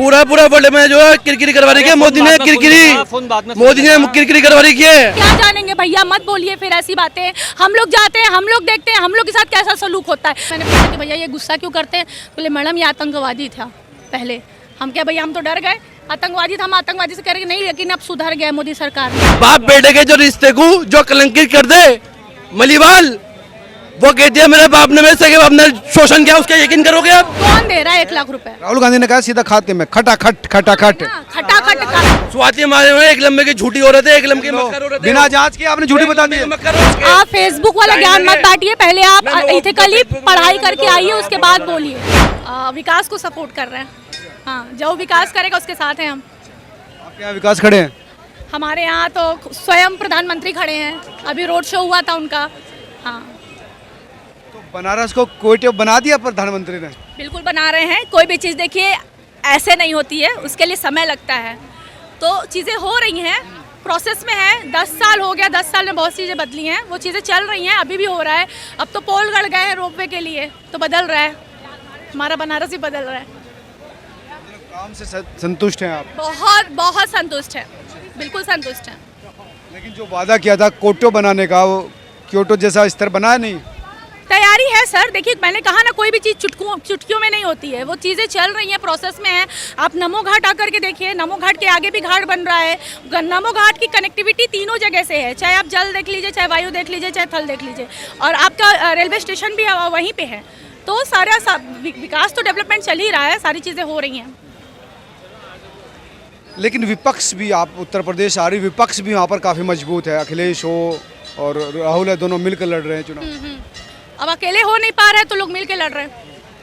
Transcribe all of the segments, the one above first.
पूरा वर्ल्ड में जो है किरकिरी करवा रही है मोदी ने, मोदी ने किरकिरी करवा रही है। क्या जानेंगे भैया, मत बोलिए फिर ऐसी बातें। हम लोग जाते हैं, हम लोग देखते हैं, हम लोग के साथ कैसा सलूक होता है। मैंने पूछा कि भैया ये गुस्सा क्यों करते हैं, बोले मैडम ये आतंकवादी था पहले। हम क्या भैया, हम तो डर गए, आतंकवादी था, हम आतंकवादी से करेंगे नहीं, लेकिन अब सुधर गया मोदी सरकार। बाप बेटे के जो रिश्ते को जो कलंकित कर दे मलीवाल, वो कहती है मेरे बाप ने, मेरे सगे बाप ने शोषण किया, उसका यकीन करोगे आप? कौन दे रहा है 1 लाख रुपए? राहुल गांधी ने कहा सीधा खाते में खटाखट खटाखट। खटाखट स्वाति मारे हुए एक लंबे की झूठी हो रहे थे, एक लंबे की मक्कर हो रहे थे। बिना जांच के आपने झूठी बता दी। आप फेसबुक वाला ज्ञान मत बांटिए, पहले आप इथिकली पढ़ाई करके आइए, उसके बाद बोलिए। विकास को सपोर्ट कर रहे हैं, हाँ, जो विकास करेगा उसके साथ हैं हम। आपके यहाँ विकास खड़े हैं? हमारे यहाँ तो स्वयं प्रधानमंत्री खड़े हैं, अभी रोड शो हुआ था उनका। हाँ, तो बनारस को कोयटे बना दिया प्रधानमंत्री ने? बिल्कुल बना रहे हैं। कोई भी चीज़ देखिए ऐसे नहीं होती है, उसके लिए समय लगता है। तो चीज़ें हो रही हैं, प्रोसेस में है। 10 साल हो गया, 10 साल में बहुत चीज़ें बदली हैं, वो चीज़ें चल रही हैं, अभी भी हो रहा है। अब तो पोल गड़ गए हैं रोपवे के लिए, तो बदल रहा है, हमारा बनारस ही बदल रहा है। काम से संतुष्ट हैं आप? बहुत संतुष्ट है, बिल्कुल संतुष्ट है। लेकिन जो वादा किया था क्योटो बनाने का, वो क्योटो जैसा स्तर बना नहीं? तैयारी है सर, देखिए मैंने कहा ना, कोई भी चीज़ चुटकियों में नहीं होती है, वो चीज़ें चल रही हैं, प्रोसेस में है। आप नमो घाट आकर के देखिए, नमो घाट के आगे भी घाट बन रहा है। नमो घाट की कनेक्टिविटी तीनों जगह से है, चाहे आप जल देख लीजिए, चाहे वायु देख लीजिए, चाहे थल देख लीजिए, और आपका रेलवे स्टेशन भी वहीं पे है। तो सारा विकास तो डेवलपमेंट चल ही रहा है, सारी चीज़ें हो रही हैं। लेकिन विपक्ष भी, आप उत्तर प्रदेश आ रही, विपक्ष भी वहाँ पर काफ़ी मजबूत है। अखिलेश हो और राहुल है, दोनों मिलकर लड़ रहे हैं चुनाव। अब अकेले हो नहीं पा रहे तो लोग मिलके लड़ रहे हैं।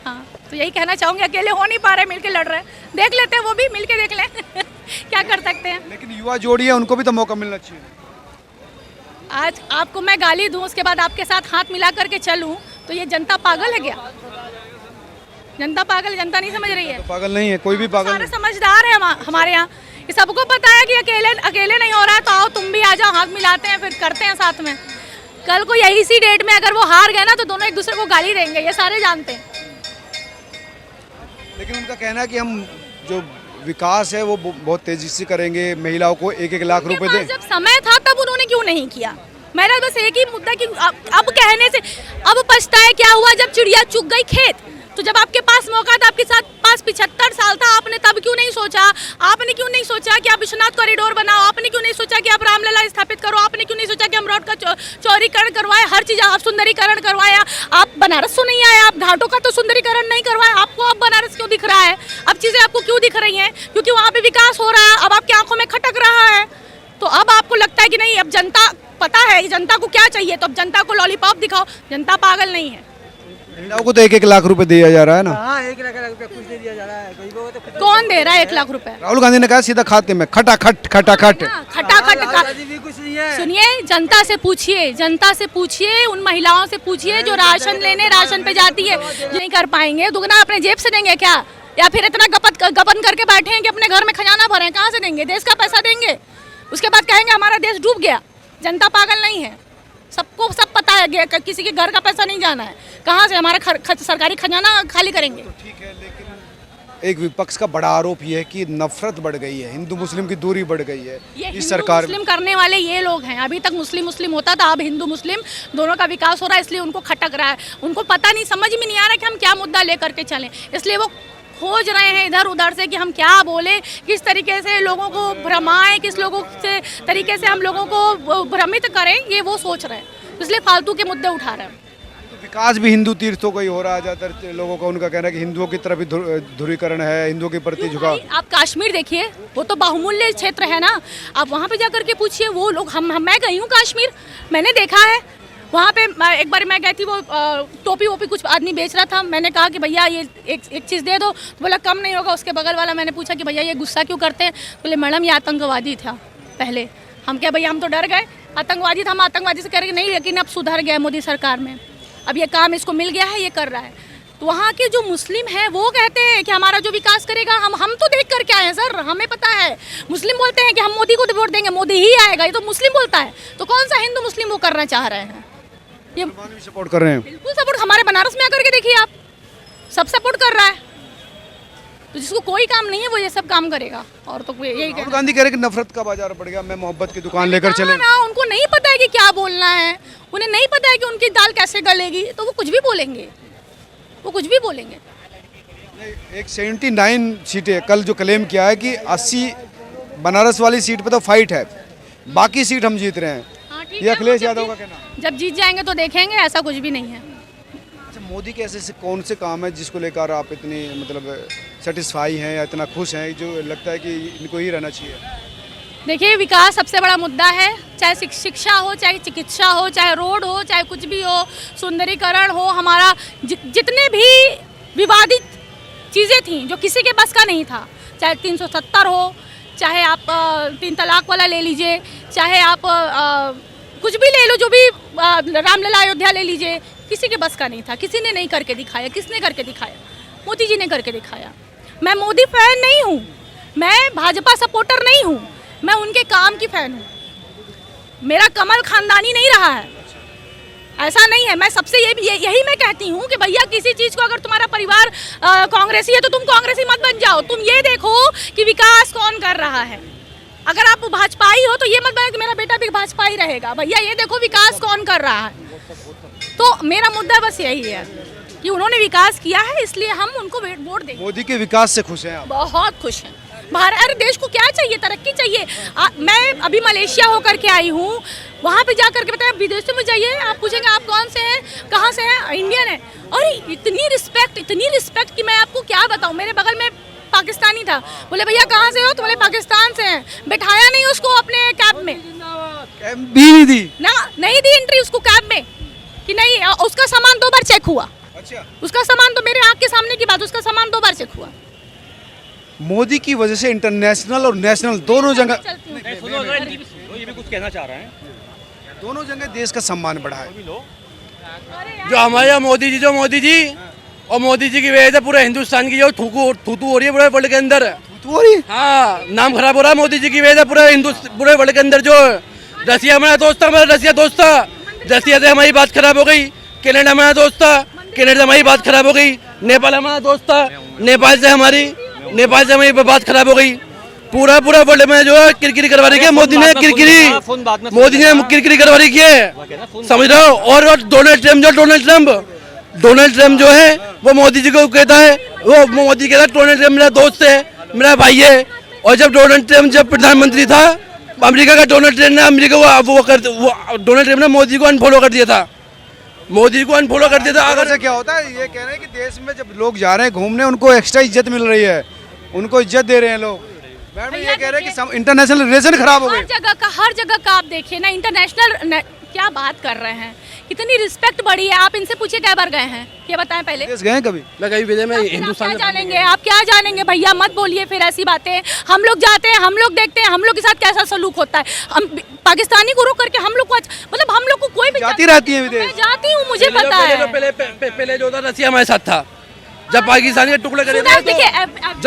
हाँ, तो यही कहना चाहूँगी, अकेले हो नहीं पा रहे, मिलके लड़ रहे हैं। देख लेते हैं, वो भी मिलके देख लें क्या कर सकते हैं। लेकिन युवा जोड़ी है, उनको भी तो मौका मिलना चाहिए। आज आपको मैं गाली दूँ, उसके बाद आपके साथ हाथ मिला करके चलूँ, तो ये जनता पागल है क्या? जनता पागल है, जनता नहीं समझ रही है। तो पागल नहीं है, कोई भी पागल सारे समझदार है हमारे यहाँ। ये सबको पता है कि अकेले नहीं हो रहा है, तो आओ तुम भी आ जाओ, हाथ मिलाते हैं, फिर करते हैं साथ में। कल को यही सी डेट में अगर वो हार गए ना, तो दोनों एक दूसरे को गाली देंगे, ये सारे जानते हैं। लेकिन उनका कहना है कि हम जो विकास है वो बहुत तेजी से करेंगे, महिलाओं को 1-1 लाख रुपए दें। जब समय था तब उन्होंने क्यों नहीं किया? मेरा बस एक ही मुद्दा कि अब कहने से अब पछताए क्या हुआ, जब चिड़िया चुग गई खेत। तो जब आपके पास मौका था, आपके साथ पास 75 साल था, आपने तब क्यों नहीं सोचा? आपने क्यों नहीं सोचा कि आप विश्वनाथ कॉरिडोर बनाओ? आपने क्यों नहीं सोचा कि आप रामलला स्थापित करो? आपने क्यों नहीं सोचा कि हम रोड का चौड़ीकरण करवाए, हर चीज़ आप सुंदरीकरण करवाया? आप बनारस तो नहीं आए, आप घाटों का तो सुंदरीकरण नहीं करवाए, आपको अब बनारस क्यों दिख रहा है? अब चीज़ें आपको क्यों दिख रही हैं? क्योंकि वहाँ पे विकास हो रहा है, अब आपकी आंखों में खटक रहा है। तो अब आपको लगता है कि नहीं, अब जनता पता है कि जनता को क्या चाहिए, तो अब जनता को लॉलीपॉप दिखाओ। जनता पागल नहीं है। महिलाओं को तो 1-1 लाख रुपए दिया जा रहा है ना? हाँ, 1 लाख रुपए कुछ नहीं दिया जा रहा है। कौन दे रहा है 1 लाख रुपए? राहुल गांधी ने कहा सीधा खाते में खटाखट खटाखट। खटाखट का कुछ नहीं है। सुनिए, जनता से पूछिए, जनता से पूछिए, उन महिलाओं से पूछिए जो राशन लेने राशन पे जाती है, नहीं कर पाएंगे। दुगना अपने जेब से देंगे क्या, या फिर इतना गपन करके बैठे हैं कि अपने घर में खजाना भरे? कहाँ से देंगे? देश का पैसा देंगे, उसके बाद कहेंगे हमारा देश डूब गया। जनता पागल नहीं है, सबको सब पता है, किसी के घर का पैसा नहीं जाना है। कहाँ से हमारा सरकारी खजाना खाली करेंगे? तो ठीक है, लेकिन एक विपक्ष का बड़ा आरोप ये है कि नफरत बढ़ गई है, हिंदू मुस्लिम की दूरी बढ़ गई है इस सरकार में। मुस्लिम करने वाले ये लोग हैं। अभी तक मुस्लिम होता था, अब हिंदू मुस्लिम दोनों का विकास हो रहा है, इसलिए उनको खटक रहा है। उनको पता नहीं, समझ में नहीं आ रहा कि हम क्या मुद्दा लेकर के चलें, इसलिए वो खोज रहे हैं इधर उधर से कि हम क्या बोले, किस तरीके से लोगों को भ्रमाएं, किस लोगों से तरीके से हम लोगों को भ्रमित करें, ये वो सोच रहे हैं, इसलिए फालतू के मुद्दे उठा रहे हैं। तो विकास भी हिंदू तीर्थों का ही हो रहा है, ज़्यादातर लोगों का उनका कहना है कि हिंदुओं की तरफ ही ध्रुवीकरण है, हिंदुओं के प्रति झुकाव। आप कश्मीर देखिए, वो तो बहुमूल्य क्षेत्र है ना, आप वहाँ पे जाकर के पूछिए वो लोग। मैं गई हूँ कश्मीर, मैंने देखा है वहाँ पे। एक बार मैं गई थी, वो टोपी वोपी कुछ आदमी बेच रहा था, मैंने कहा कि भैया ये एक चीज़ दे दो, बोला कम नहीं होगा। उसके बगल वाला, मैंने पूछा कि भैया ये गुस्सा क्यों करते हैं, बोले मैडम ये आतंकवादी था पहले। हम क्या भैया, हम तो डर गए, आतंकवादी था, हम आतंकवादी से करेंगे नहीं, लेकिन अब सुधर गया मोदी सरकार में, अब ये काम इसको मिल गया है, ये कर रहा है। तो वहाँ के जो मुस्लिम हैं वो कहते हैं कि हमारा जो विकास करेगा, हम तो देख कर के आए हैं सर, हमें पता है। मुस्लिम बोलते हैं कि हम मोदी को वोट देंगे, मोदी ही आएगा, ये तो मुस्लिम बोलता है। तो कौन सा हिंदू मुस्लिम वो करना चाह रहे हैं? ये सपोर्ट कर रहे हैं, बिल्कुल सपोर्ट। हमारे बनारस में आकर के देखिए आप, सब सपोर्ट कर रहा है। तो जिसको कोई काम नहीं है वो ये सब काम करेगा। और तो यही राहुल कहना गांधी कह रहे हैं कि नफरत का बाजार बढ़ गया, मैं मोहब्बत की दुकान लेकर चले। ना, उनको नहीं पता है कि क्या बोलना है, उन्हें नहीं पता है कि उनकी दाल कैसे गलेगी, तो वो कुछ भी बोलेंगे, वो कुछ भी बोलेंगे। एक 79 सीटें, कल जो क्लेम किया है कि 80 बनारस वाली सीट पे तो फाइट है, बाकी सीट हम जीत रहे हैं, हाँ, ठीक ये है, अखिलेश जब यादव जीत- का कहना है। जब जीत जाएंगे तो देखेंगे, ऐसा कुछ भी नहीं है। अच्छा, मोदी के ऐसे कौन से काम है जिसको लेकर आप इतनी मतलब सेटिस्फाई हैं या इतना खुश हैं जो लगता है कि इनको ही रहना चाहिए? देखिए, विकास सबसे बड़ा मुद्दा है, चाहे शिक्षा हो, चाहे चिकित्सा हो, चाहे रोड हो, चाहे कुछ भी हो, सुंदरीकरण हो, हमारा जितने भी विवादित चीज़ें थी जो किसी के बस का नहीं था, चाहे 370 हो, चाहे आप 3 तलाक वाला ले लीजिए, चाहे आप कुछ भी ले लो, जो भी रामलला अयोध्या ले लीजिए, किसी के बस का नहीं था, किसी ने नहीं करके दिखाया। किसने करके दिखाया? मोदी जी ने करके दिखाया। मैं मोदी फैन नहीं हूँ, मैं भाजपा सपोर्टर नहीं हूँ, मैं उनके काम की फैन हूँ। मेरा कमल खानदानी नहीं रहा है, ऐसा नहीं है। मैं सबसे यही मैं कहती हूँ कि भैया किसी चीज़ को अगर तुम्हारा परिवार कांग्रेसी है तो तुम कांग्रेसी मत बन जाओ, तुम ये देखो कि विकास कौन कर रहा है। अगर आप भाजपाई हो तो ये मत बनो कि मेरा बेटा भी भाजपाई रहेगा, भैया ये देखो विकास कौन कर रहा है। तो मेरा मुद्दा बस यही है कि उन्होंने विकास किया है, इसलिए हम उनको वोट देंगे। मोदी के विकास से खुश हैं आप? बहुत खुश हैं। भारत, अरे देश को क्या चाहिए? तरक्की चाहिए। मैं अभी मलेशिया होकर के आई हूँ, वहाँ पे जा करके बताया, विदेशों में जाइए, आप पूछेंगे आप कौन से हैं, कहाँ से हैं, इंडियन है। और इतनी रिस्पेक्ट कि मैं आपको क्या बताऊँ। मेरे बगल में पाकिस्तानी था, बोले भैया कहाँ से हो? तो बोले पाकिस्तान से हैं। बैठाया नहीं उसको अपने कैब में, भी नहीं दी ना, नहीं दी एंट्री उसको कैब में कि नहीं। उसका सामान 2 बार चेक हुआ। अच्छा, उसका सामान तो मेरे आँख के सामने की बात, उसका सामान 2 बार चेक हुआ। मोदी की वजह से इंटरनेशनल और नेशनल दोनों जगह चलती हूँ। ये भी कुछ कहना चाह रहे हैं। दोनों जगह देश का सम्मान बढ़ा है। जो हमारे यहाँ मोदी जी और मोदी जी की वजह से पूरे हिंदुस्तान की जो थूथू हो रही है पूरे वर्ल्ड के अंदर। हाँ, नाम खराब हो रहा है मोदी जी की वजह से पूरे वर्ल्ड के अंदर। जो रसिया हमारा दोस्त था, हमारा रसिया दोस्त था, रसिया से हमारी बात खराब हो गई। कनाडा हमारा दोस्त था, कनाडा से हमारी बात खराब हो गई। नेपाल हमारा दोस्त था, नेपाल से हमारी बात खराब हो गई। पूरा वर्ल्ड में जो है किरकिरी करवा रही है मोदी ने, मोदी ने किरकिरी करवा रही है, समझ रहे हो। और डोनाल्ड ट्रम्प जो है वो मोदी जी को कहता है, वो मोदी कहता है डोनाल्ड ट्रम्प मेरा दोस्त है, मेरा भाई है। और जब डोनाल्ड ट्रम्प जब प्रधानमंत्री था अमेरिका का, डोनाल्ड ट्रम्प ने अमेरिका को डोनाल्ड ट्रम्प ने मोदी को अनफॉलो कर दिया था, अगर से क्या होता है, ये कह रहे हैं कि देश में जब लोग जा रहे हैं घूमने उनको एक्स्ट्रा इज्जत मिल रही है, उनको इज्जत दे रहे हैं लोग। मैडम ये कह रहे हैं कि इंटरनेशनल रिलेशन खराब हो गए। हर जगह का आप देखिए ना, इंटरनेशनल क्या बात कर रहे हैं, कितनी रिस्पेक्ट बढ़ी है। आप इनसे पूछिए कै बार गए हैं, ये बताएं पहले। देश गए हैं कभी? मैं कहीं विजय में आप हिंदुस्तान क्या जानेंगे, आप क्या जानेंगे भैया, मत बोलिए फिर ऐसी बातें। हम लोग जाते हैं, हम लोग देखते हैं, हम लोग के साथ कैसा सलूक होता है। हम पाकिस्तानी को रोक करके हम लोग को मतलब हम लोग को कोई भी जाती रहती है विदेश? मैं जाती हूँ, मुझे पता है। पहले जो था रसिया हमारे साथ था, जब पाकिस्तान के टुकड़े करे थे, देखिए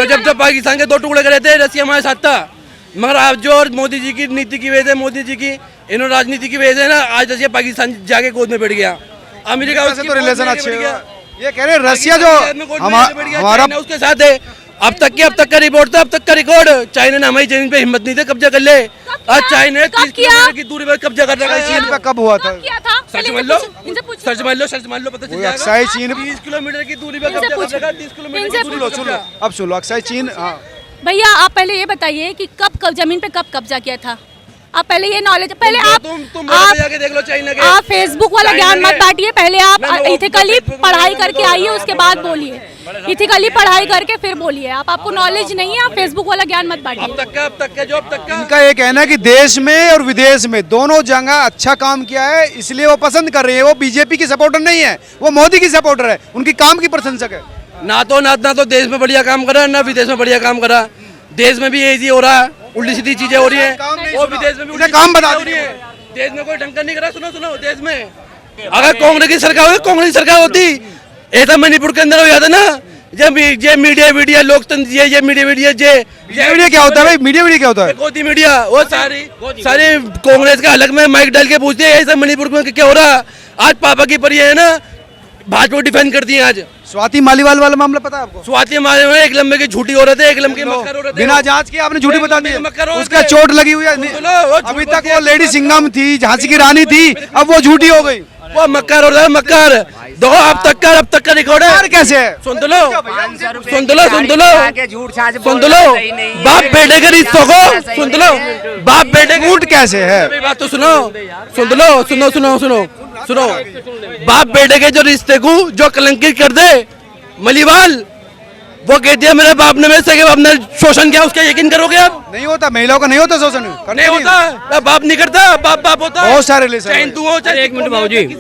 जब पाकिस्तान के 2 टुकड़े करे थे, रसिया हमारे साथ था। मगर आप जो और मोदी जी की नीति की वजह से, मोदी जी की इन्होंने राजनीति की वजह से ना, आज रसिया पाकिस्तान जाके गोद में बैठ गया। अमेरिका से तो रिलेशन अच्छे हैं। ये कह रहे हैं रसिया जो हमारा उसके साथ है। अब तक का रिपोर्ट था, अब तक का रिकॉर्ड। चाइना ने हमारी जमीन पे हिम्मत नहीं थे कब्जा कर ले। आज चाइना 30 किलोमीटर की दूरी पर कब्जा कर रखा है। चीन पे कब हुआ था? सर्च मान लो, पता चल जाएगा। अक्साई चीन 30 किलोमीटर की दूरी पर कब्जा कर रखा है, 30 किलोमीटर की दूरी पर सुनो अब सुनो, अक्साई चीन। हाँ भैया आप पहले ये बताइए कि कब जमीन पे कब कब्जा किया था? आप पहले ये नॉलेज, पहले आप जाके देख लो चाइना के। आप फेसबुक वाला ज्ञान मत बांटिए, पहले आप इथिकली पढ़ाई करके आइए, उसके बाद बोलिए। इथिकली पढ़ाई करके फिर बोलिए। आपको नॉलेज नहीं है, आप फेसबुक वाला ज्ञान मत बांटिए। अब तक का इनका ये कहना है कि देश में और विदेश में दोनों जगह अच्छा काम किया है, इसलिए वो पसंद कर रही है। वो बीजेपी की सपोर्टर नहीं है, वो मोदी की सपोर्टर है, उनकी काम की प्रशंसक है। ना तो देश में बढ़िया काम करा, ना विदेश में बढ़िया काम करा। देश में भी यही हो रहा है, उल्टी सीधी चीजें हो रही है, और विदेश में भी उल्टी काम बता हो रही है। देश में कोई ढंग का नहीं करा। सुनो देश में अगर कांग्रेस की सरकार होती, ऐसा मणिपुर के अंदर हो जाता ना। जब ये मीडिया लोकतंत्र, ये मीडिया क्या होता है भाई? मीडिया क्या होता है? गोदी मीडिया, वो सारी कांग्रेस के हलक में माइक डाल के पूछते हैं ऐसा मणिपुर में क्या हो रहा। आज पापा की परी है ना, भाजपा को डिफेंड करती हैं आज। स्वाति मालीवाल वाला मामला पता है आपको? स्वाति हमारे में एक लंबे की झूठी औरत है, एक लंबे की मक्कर औरत है। बिना जांच के आपने झूठी बता दी, मक्कर औरत उसका है। चोट लगी हुई है। वो झूठ अभी बोलती तक है। वो लेडी सिंघम थी, झांसी की रानी थी, अब वो झूठी हो गई। वो मक्कर औरत है, मक्कर। दो अब तक का रिकॉर्ड यार है। कैसे है? सुन तो लो, सुन तो लो, सुन तो लो, झूठ छाछ सुन तो लो, बाप बेटे के रिश्तों को सुन तो लो, बाप बेटे के झूठ कैसे है? मेरी बात तो सुनो, सुन तो लो, सुनो सुनो सुनो सुनो, बाप बेटे के जो रिश्ते को जो कलंकित कर दे मलीवाल, वो कहती है मेरे बाप ने, मेरे सगे बाप ने शोषण किया, उसका यकीन करोगे आप? नहीं होता, महिलाओं का नहीं होता शोषण, नहीं होता, बाप नहीं करता, बाप बाप होता है। बहुत सारे रिलेशन चाहे हिंदू हो चाहे एक मिनट बाबूजी।